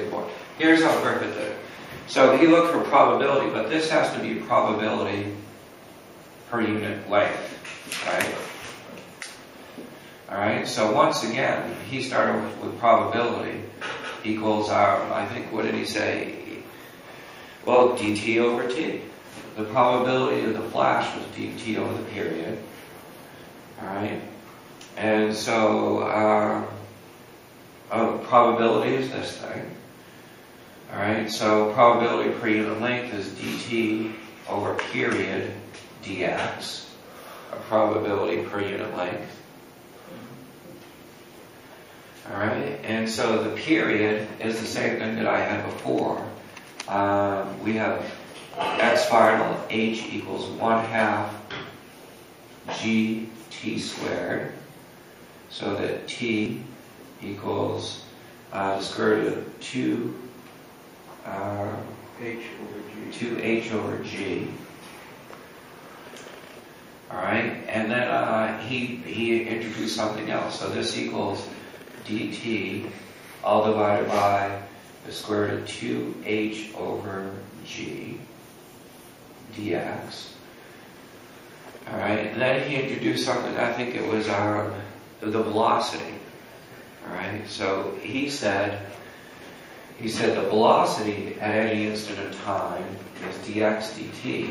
good point. Here's how Griffith did it. So he looked for probability, but this has to be probability per unit length, right? All right, so once again, he started with probability equals I think, what did he say? Well, dt over t. The probability of the flash was dt over the period. All right, and so probability is this thing. All right, so probability per unit length is dt over period dx, a probability per unit length. All right, and so the period is the same thing that I had before. We have x final h equals 1/2 gt squared, so that t equals the square root of 2 h over g. All right, and then he introduced something else. So this equals dt all divided by the square root of 2h over g dx. All right, and then he introduced something, I think it was the velocity. All right, so he said the velocity at any instant of time is dx dt,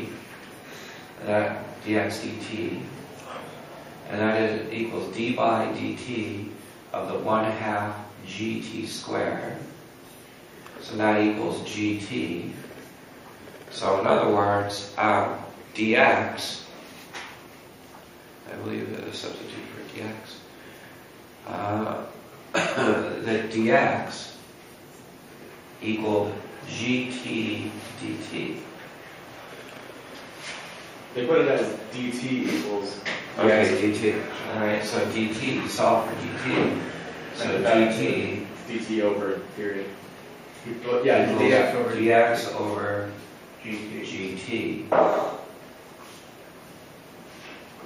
and that is equals d by dt of the 1/2 gt squared. So that equals gt. So in other words, dx, I believe it is a substitute for dx, that dx equaled gt dt. They put it as dt equals. Okay, dt. Alright, so dt, solve for dt. So dt over period. Yeah, dx over gt.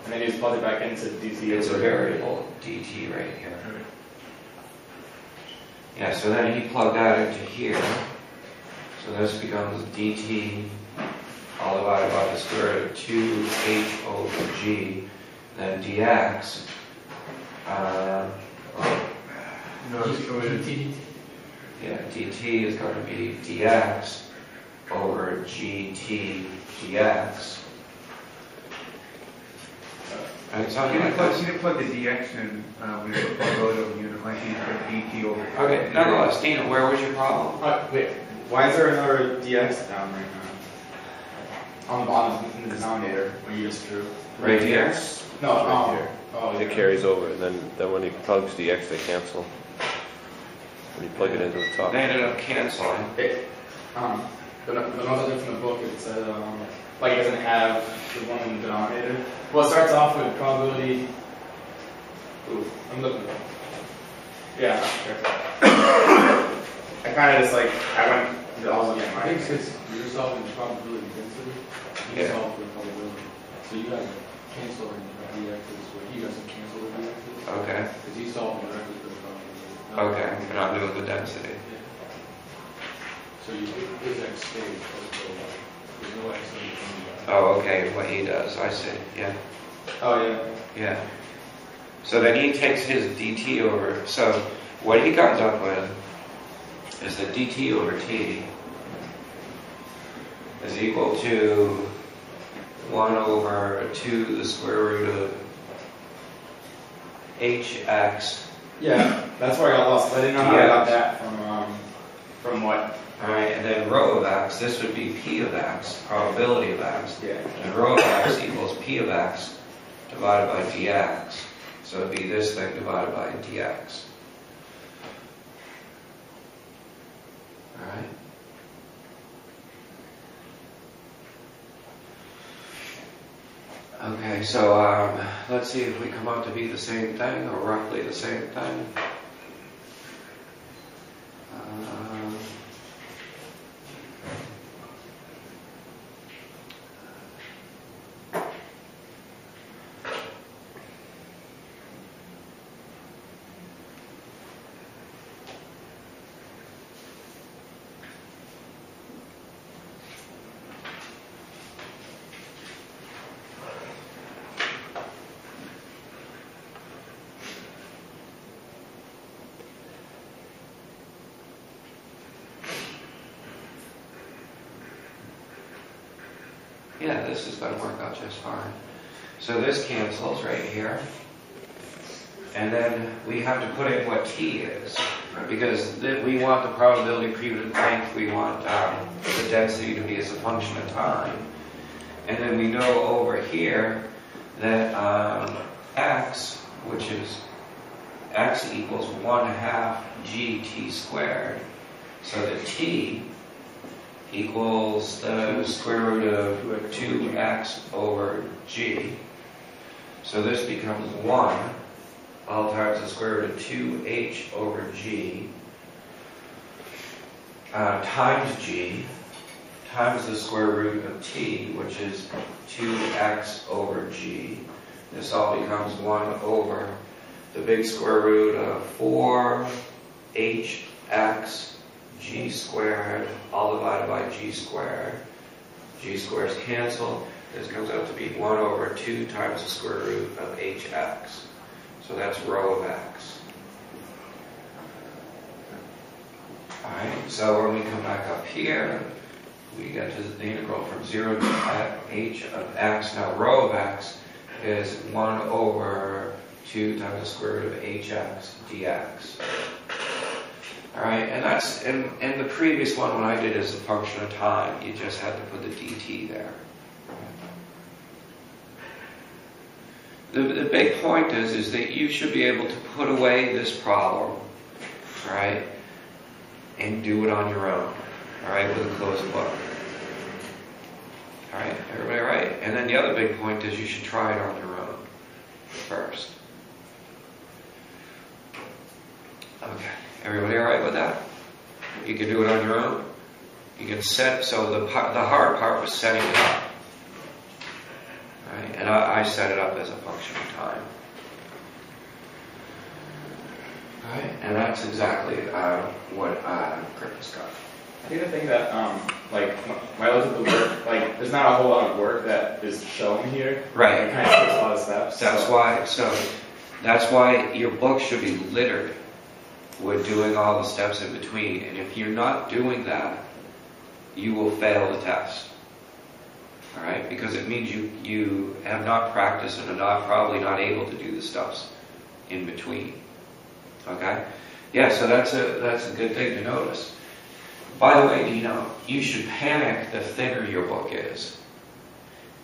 And then you just plug it back into dt. It's a variable dt right here. Yeah, so then he plugged that into here. So this becomes dt all divided by the square root of 2h over g. Then dx. Yeah, dt is going to be dx over gt dx. Right, so you didn't plug the dx in when you put probability over unit length, you put dt over. Okay, now Stina, where was your problem? Wait, why is there another dx down right now? On the bottom, in the denominator, when you just drew. Right here? No, right here. Oh, it carries over, and then when he plugs dx, they cancel. When you plug it into the top. They ended up canceling. The notes I took from the book, it said, like it doesn't have the one in the denominator. Well, it starts off with probability. Ooh, I'm looking for it. Yeah, sure. I kind of just like, I was looking at mine. I think since you're solving the probability density, you solve for the probability. So you guys cancel the dx's, where he doesn't cancel the dx's. Okay. Because he's solving directly for the probability. Okay, you're not doing the density. Yeah. So you his x stays, there's no x in the Oh, okay, what he does, I see, yeah. Oh, yeah. Yeah. So then he takes his dt over, so what he comes up with is that dt over t is equal to 1 over 2 the square root of hx. Yeah, that's where I got lost. I didn't know how I got that from what. Alright, and then rho of x, this would be p of x, probability of x. Yeah. And rho of x equals p of x divided by dx. So it'd be this thing divided by dx. Alright? Okay, so let's see if we come out to be the same thing, or roughly the same thing. Yeah, this is going to work out just fine. So this cancels right here. And then we have to put in what t is, because we want the probability per unit length, we want the density to be as a function of time. And then we know over here that x, which is x equals 1/2 gt squared, so that t equals the square root of 2x over g. So this becomes 1 all times the square root of 2h over g times g times the square root of t, which is 2x over g. This all becomes 1 over the big square root of 4hx g squared, all divided by g squared. G squares cancel. This comes out to be 1 over 2 times the square root of hx. So that's rho of x. Alright, so when we come back up here, we get to the integral from 0 to h of x. Now rho of x is 1 over 2 times the square root of hx dx. Alright, and that's, in the previous one, when I did as a function of time, you just had to put the dt there. The big point is that you should be able to put away this problem, right, and do it on your own, alright, with a closed book. Alright, everybody right? And then the other big point is you should try it on your own first. Okay, everybody alright with that? You can do it on your own. You can set, so the hard part was setting it up. Right? And I set it up as a function of time. Right? And that's exactly what Griffith's got. I think the thing that, like, when I look at the work, like, there's not a whole lot of work that is shown here. Right. It kind of skips a lot of steps. That's why your book should be littered with doing all the steps in between. And if you're not doing that, you will fail the test. Alright? Because it means you have not practiced and are probably not able to do the steps in between. Okay? Yeah, so that's a good thing to notice. By the way, you should panic the thinner your book is.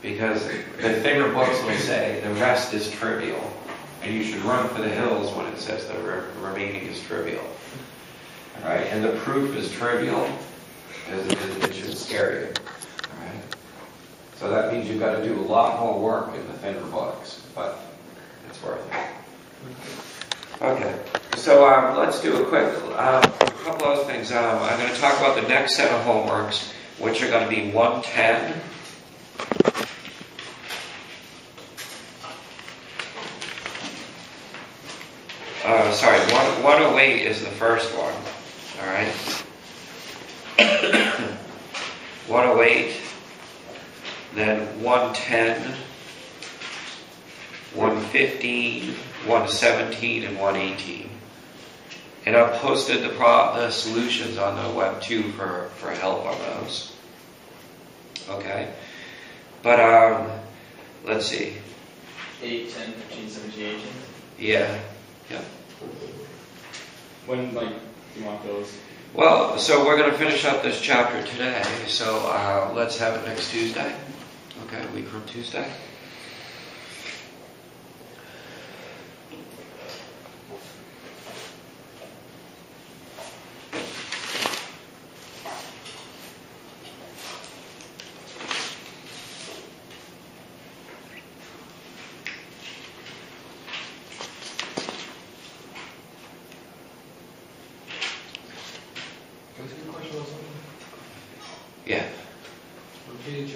Because the thinner books will say the rest is trivial. And you should run for the hills when it says the remaining is trivial. Alright? And the proof is trivial. It should scare you. Alright? So that means you've got to do a lot more work in the thinner books. But it's worth it. Okay. So let's do a quick couple other things. I'm going to talk about the next set of homeworks, which are going to be 110. Sorry, 108 is the first one. All right. 108, then 110, 115, 117, and 118. And I've posted the solutions on the web too for help on those. Okay. But let's see. 8, 10, 15, 17, 18. Yeah. Yeah. When, like, do you want those? Well, so we're going to finish up this chapter today. So let's have it next Tuesday. Okay, a week from Tuesday. Can I ask you a question on something? Yeah. On page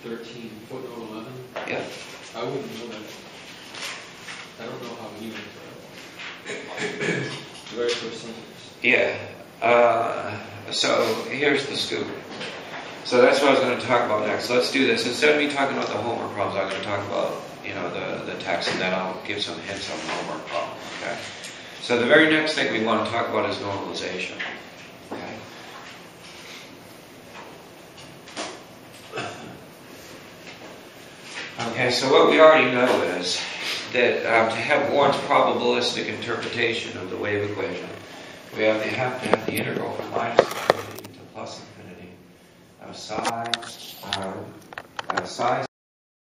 13, footnote 11, Yeah. I wouldn't know that. I don't know how he went to that. The very first sentence. Yeah. So here's the scoop. So that's what I was going to talk about next. Let's do this. Instead of me talking about the homework problems, I'm going to talk about, the text, and then I'll give some hints on the homework problems. Okay. So the very next thing we want to talk about is normalization. Okay. Okay, so what we already know is that to have Warren's probabilistic interpretation of the wave equation, we have to have the integral from minus infinity to plus infinity of psi